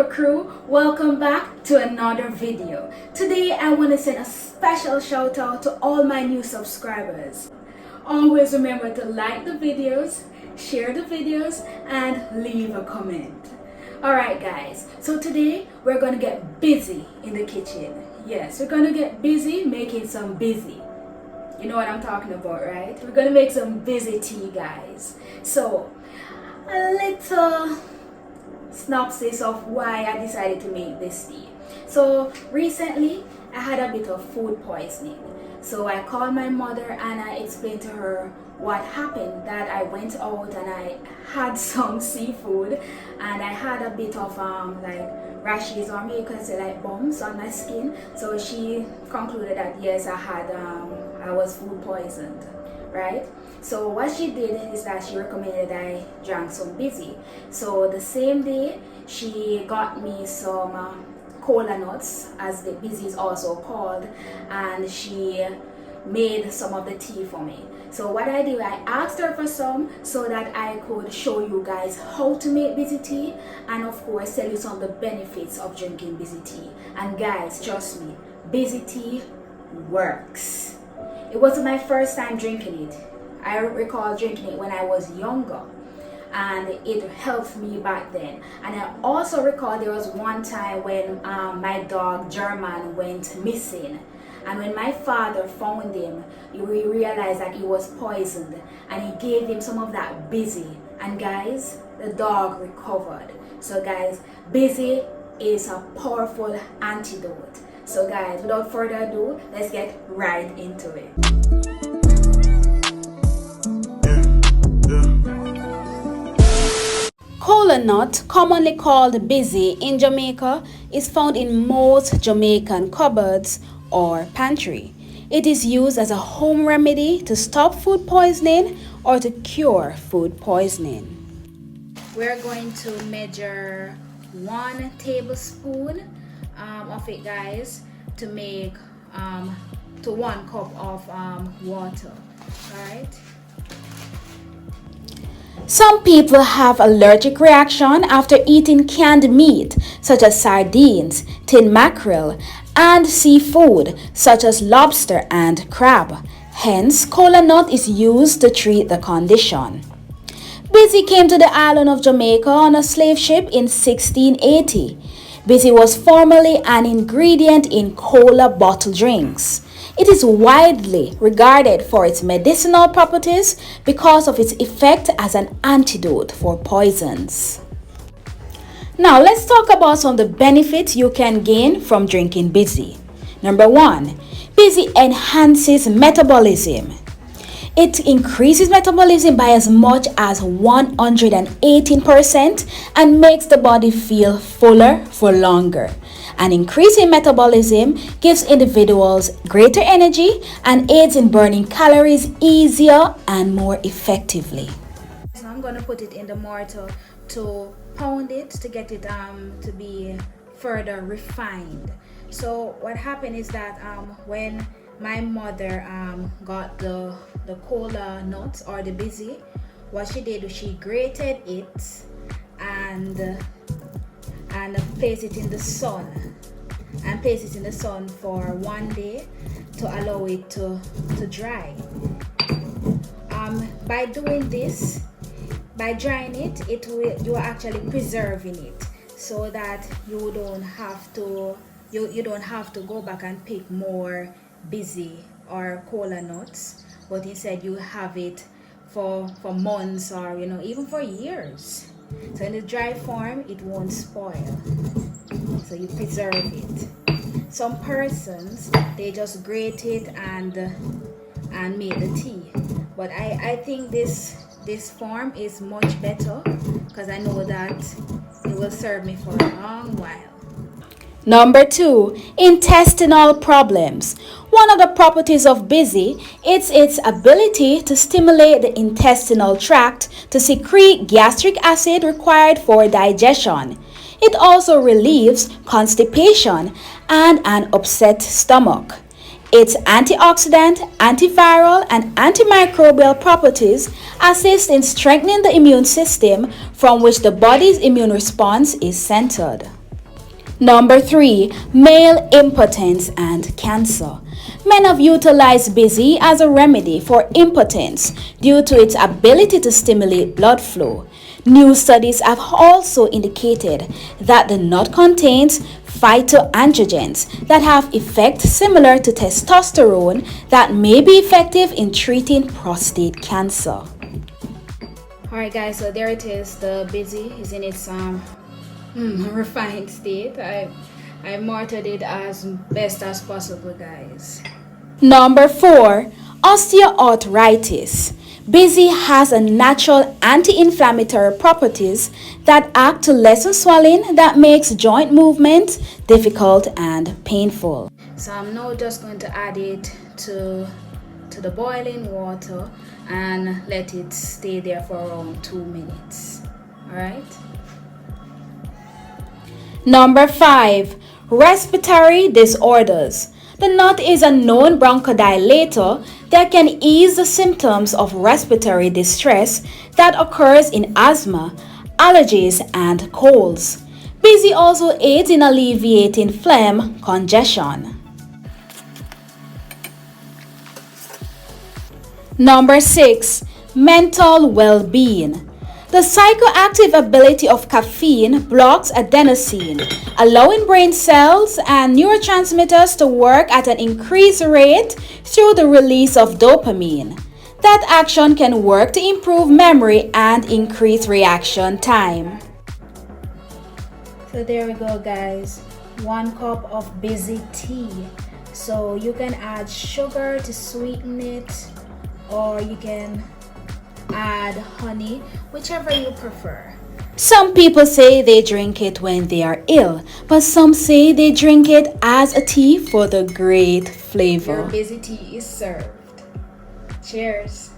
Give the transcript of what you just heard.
crew, welcome back to another video. Today I want to send a special shout out to all my new subscribers. Always remember to like the videos, share the videos, and leave a comment. Alright guys, so today we're gonna get busy in the kitchen. Yes, we're gonna get busy making some busy. You know what I'm talking about, right? We're gonna make some busy tea, guys. So a little synopsis of why I decided to make this tea. So recently I had a bit of food poisoning. So I called my mother and I explained to her what happened, that I went out and I had some seafood and I had a bit of like rashes, or maybe you can say like bumps on my skin. So she concluded that yes, I was food poisoned, right? So what she did is that she recommended I drank some Bissy. So the same day she got me some kola nuts, as the Bissy is also called, and she made some of the tea for me. So what I did, I asked her for some so that I could show you guys how to make Bissy tea, and of course tell you some of the benefits of drinking Bissy tea. And guys, trust me, Bissy tea works. It wasn't my first time drinking it. I recall drinking it when I was younger, and it helped me back then. And I also recall there was one time when my dog German went missing, and when my father found him, we realized that he was poisoned, and he gave him some of that Bissy, and guys, the dog recovered. So guys, Bissy is a powerful antidote. So guys, without further ado, let's get right into it. Kola nut, commonly called Bissy in Jamaica, is found in most Jamaican cupboards or pantry. It is used as a home remedy to stop food poisoning or to cure food poisoning. We're going to measure 1 tablespoon of it, guys, to make to 1 cup of water. All right. Some people have allergic reaction after eating canned meat such as sardines, tin mackerel, and seafood such as lobster and crab. Hence, kola nut is used to treat the condition. Bissy came to the island of Jamaica on a slave ship in 1680. Bissy was formerly an ingredient in kola bottle drinks. It is widely regarded for its medicinal properties because of its effect as an antidote for poisons. Now let's talk about some of the benefits you can gain from drinking Bissy. Number 1, Bissy enhances metabolism. It increases metabolism by as much as 118% and makes the body feel fuller for longer. An increase in metabolism gives individuals greater energy and aids in burning calories easier and more effectively. So I'm going to put it in the mortar to pound it to get it to be further refined. So what happened is that when my mother got the kola nuts or the Bissy, what she did was she grated it and place it in the sun for 1 day to allow it to dry. By doing this, by drying it, you are actually preserving it so that you don't have to go back and pick more Bissy or kola nuts, but instead you have it for months or even for years. So in the dry form, it won't spoil. So you preserve it. Some persons, they just grate it and make the tea. But I think this form is much better because I know that it will serve me for a long while. Number 2, intestinal problems. One of the properties of Bissy is its ability to stimulate the intestinal tract to secrete gastric acid required for digestion. It also relieves constipation and an upset stomach. Its antioxidant, antiviral, and antimicrobial properties assist in strengthening the immune system from which the body's immune response is centered. Number 3, male impotence and cancer. Men have utilized Bissy as a remedy for impotence due to its ability to stimulate blood flow. New studies have also indicated that the nut contains phytoandrogens that have effects similar to testosterone that may be effective in treating prostate cancer. Alright guys, so there it is. The Bissy is in its refined state. I martyred it as best as possible, guys. Number 4, osteoarthritis. Bissy has a natural anti-inflammatory properties that act to lessen swelling that makes joint movement difficult and painful. So I'm now just going to add it to the boiling water and let it stay there for around 2 minutes. Alright. Number 5, respiratory disorders. The nut is a known bronchodilator that can ease the symptoms of respiratory distress that occurs in asthma, allergies, and colds. Bissy also aids in alleviating phlegm congestion. Number 6, mental well-being. The psychoactive ability of caffeine blocks adenosine, allowing brain cells and neurotransmitters to work at an increased rate through the release of dopamine. That action can work to improve memory and increase reaction time. So there we go, guys. 1 cup of Bissy tea. So you can add sugar to sweeten it, or you can add honey, whichever you prefer. Some people say they drink it when they are ill, but some say they drink it as a tea for the great flavor. Your Bissy tea is served. Cheers.